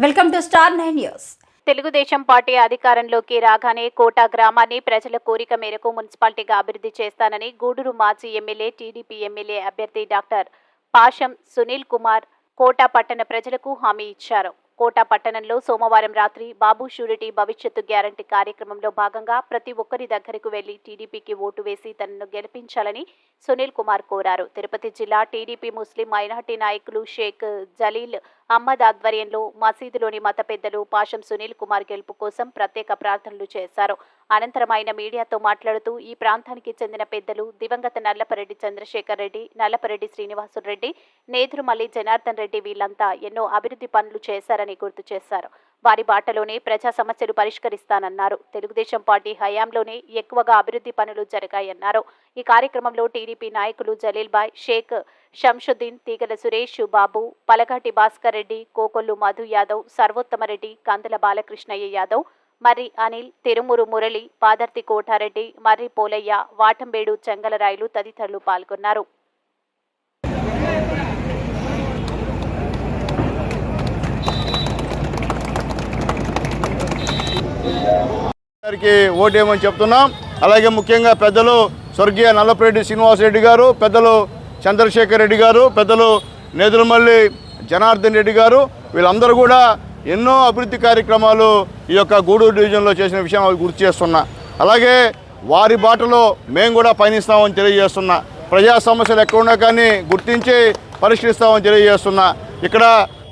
Welcome to star 9 news. Telugu Desam party అధికారంలోకి రాగానే కోట గ్రామాన్ని ప్రజల కోరిక మేరకు మున్సిపాలిటీగా అభివృద్ధి చేస్తానని గూడూరు మాజీ ఎమ్మెల్యే టీడీపీ ఎమ్మెల్యే అభ్యర్థి డాక్టర్ పాషం సునీల్ కుమార్ కోట పట్టణ ప్రజలకు హామీ ఇచ్చారు. కోట పట్టణంలో సోమవారం రాత్రి బాబు షూరిటీ భవిష్యత్తు గ్యారంటీ కార్యక్రమంలో భాగంగా ప్రతి ఒక్కరి దగ్గరకు వెళ్లి టీడీపీకి ఓటు వేసి తనను గెలిపించాలని సునీల్ కుమార్ కోరారు. తిరుపతి జిల్లా టీడీపీ ముస్లిం మైనార్టీ నాయకులు షేక్ జలీల్ అహ్మద్ ఆధ్వర్యంలో మసీదులోని మత పెద్దలు పాషం సునీల్ కుమార్ గెలుపు కోసం ప్రత్యేక ప్రార్థనలు చేశారు. అనంతరం ఆయన మీడియాతో మాట్లాడుతూ ఈ ప్రాంతానికి చెందిన పెద్దలు దివంగత నల్లపరెడ్డి చంద్రశేఖర్ రెడ్డి, నల్లపరెడ్డి శ్రీనివాసురెడ్డి, నేదురుమల్లి జనార్దన్ రెడ్డి వీళ్లంతా ఎన్నో అభివృద్ధి పనులు చేశారని గుర్తు చేశారు. వారి బాటలోనే ప్రజా సమస్యలు పరిష్కరిస్తానన్నారు. తెలుగుదేశం పార్టీ హయాంలోనే ఎక్కువగా అభివృద్ధి పనులు జరిగాయన్నారు. ఈ కార్యక్రమంలో టీడీపీ నాయకులు జలీల్ బాయ్, షేక్ షంషుద్దీన్, తీగల సురేష్ బాబు, పలగాటి భాస్కర్ రెడ్డి, కోకొల్లు మధు యాదవ్, సర్వోత్తమరెడ్డి, కందల బాలకృష్ణయ్య యాదవ్, మర్రి అనిల్, తిరుమూరు మురళి, పాదర్తి కోటారెడ్డి, మర్రి పోలయ్య, వాటంబేడు చెంగలరాయలు తదితరులు పాల్గొన్నారు. ఓటేయమని చెప్తున్నాం. అలాగే ముఖ్యంగా పెద్దలు స్వర్గీయ నల్లపరెడ్డి శ్రీనివాసరెడ్డి గారు, పెద్దలు చంద్రశేఖర్ రెడ్డి గారు, పెద్దలు నేదురుమల్లి జనార్దన్ రెడ్డి గారు, వీళ్ళందరూ కూడా ఎన్నో అభివృద్ధి కార్యక్రమాలు ఈ యొక్క గూడూరు డివిజన్లో చేసిన విషయం అవి గుర్తు చేస్తున్నా. అలాగే వారి బాటలో మేము కూడా పయనిస్తామని తెలియజేస్తున్నా. ప్రజా సమస్యలు ఎక్కడున్నా కానీ గుర్తించి పరిష్కరిస్తామని తెలియజేస్తున్నా. ఇక్కడ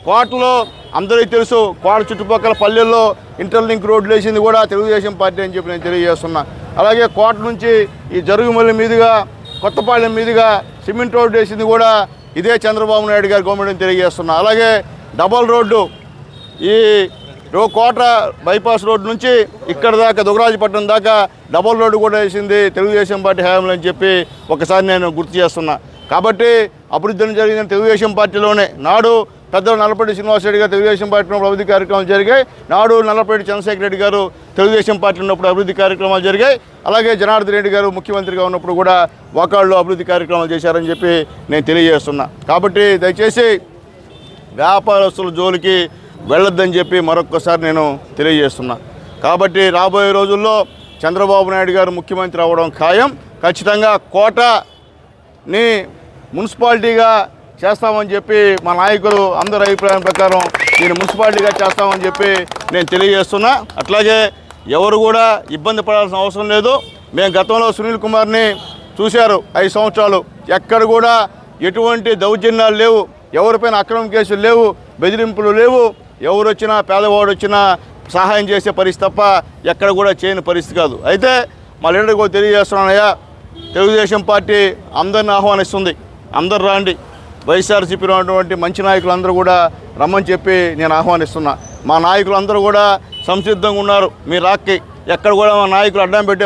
కోటలో అందరికీ తెలుసు, కోట చుట్టుపక్కల పల్లెల్లో ఇంటర్లింక్ రోడ్లు వేసింది కూడా తెలుగుదేశం పార్టీ అని చెప్పి నేను తెలియజేస్తున్నా. అలాగే కోట నుంచి ఈ జరుగుమల్లి మీదుగా కొత్తపాలెం మీదుగా సిమెంట్ రోడ్డు వేసింది కూడా ఇదే చంద్రబాబు నాయుడు గారి గవర్నమెంట్ తెలియజేస్తున్నా. అలాగే డబల్ రోడ్డు ఈ కోట బైపాస్ రోడ్డు నుంచి ఇక్కడ దాకా దుగరాజపట్నం దాకా డబల్ రోడ్డు కూడా వేసింది తెలుగుదేశం పార్టీ హయాంలో అని చెప్పి ఒకసారి నేను గుర్తు చేస్తున్నా. కాబట్టి అభివృద్ధి జరిగిన తెలుగుదేశం పార్టీలోనే. నాడు పెద్దలు నల్లపరెడ్డి శ్రీనివాసరెడ్డి గారు తెలుగుదేశం పార్టీ ఉన్నప్పుడు అభివృద్ధి కార్యక్రమాలు జరిగాయి. నాడు నల్లపరెడ్డి చంద్రశేఖర్ రెడ్డి గారు తెలుగుదేశం పార్టీ ఉన్నప్పుడు అభివృద్ధి కార్యక్రమాలు జరిగాయి. అలాగే జనార్దన్ రెడ్డి గారు ముఖ్యమంత్రిగా ఉన్నప్పుడు కూడా వాకాళ్ళు అభివృద్ధి కార్యక్రమాలు చేశారని చెప్పి నేను తెలియజేస్తున్నా. కాబట్టి దయచేసి వ్యాపారస్తుల జోలికి వెళ్ళొద్దని చెప్పి మరొక్కసారి నేను తెలియజేస్తున్నా. కాబట్టి రాబోయే రోజుల్లో చంద్రబాబు నాయుడు గారు ముఖ్యమంత్రి అవ్వడం ఖాయం. ఖచ్చితంగా కోటని మున్సిపాలిటీగా చేస్తామని చెప్పి మా నాయకులు అందరి అభిప్రాయం ప్రకారం దీన్ని మున్సిపాలిటీగా చేస్తామని చెప్పి నేను తెలియజేస్తున్నా. అట్లాగే ఎవరు కూడా ఇబ్బంది పడాల్సిన అవసరం లేదు. మేము గతంలో సునీల్ కుమార్ని చూశారు 5 సంవత్సరాలు. ఎక్కడ కూడా ఎటువంటి దౌర్జన్యాలు లేవు, ఎవరిపైన అక్రమ కేసులు లేవు, బెదిరింపులు లేవు. ఎవరు వచ్చినా పేదవాడు వచ్చినా సహాయం చేసే పరిస్థితి తప్ప ఎక్కడ కూడా చేయని పరిస్థితి కాదు. అయితే మా లీడర్ కూడా తెలియజేస్తున్నానయ్యా, తెలుగుదేశం పార్టీ అందరిని ఆహ్వానిస్తుంది. అందరు రాండి. వైఎస్ఆర్సీపీలో ఉన్నటువంటి మంచి నాయకులందరూ కూడా రమ్మని చెప్పి నేను ఆహ్వానిస్తున్నా. మా నాయకులందరూ కూడా సంసిద్ధంగా ఉన్నారు. మీ రాక్కి ఎక్కడ కూడా మా నాయకులు అడ్డం పెట్టే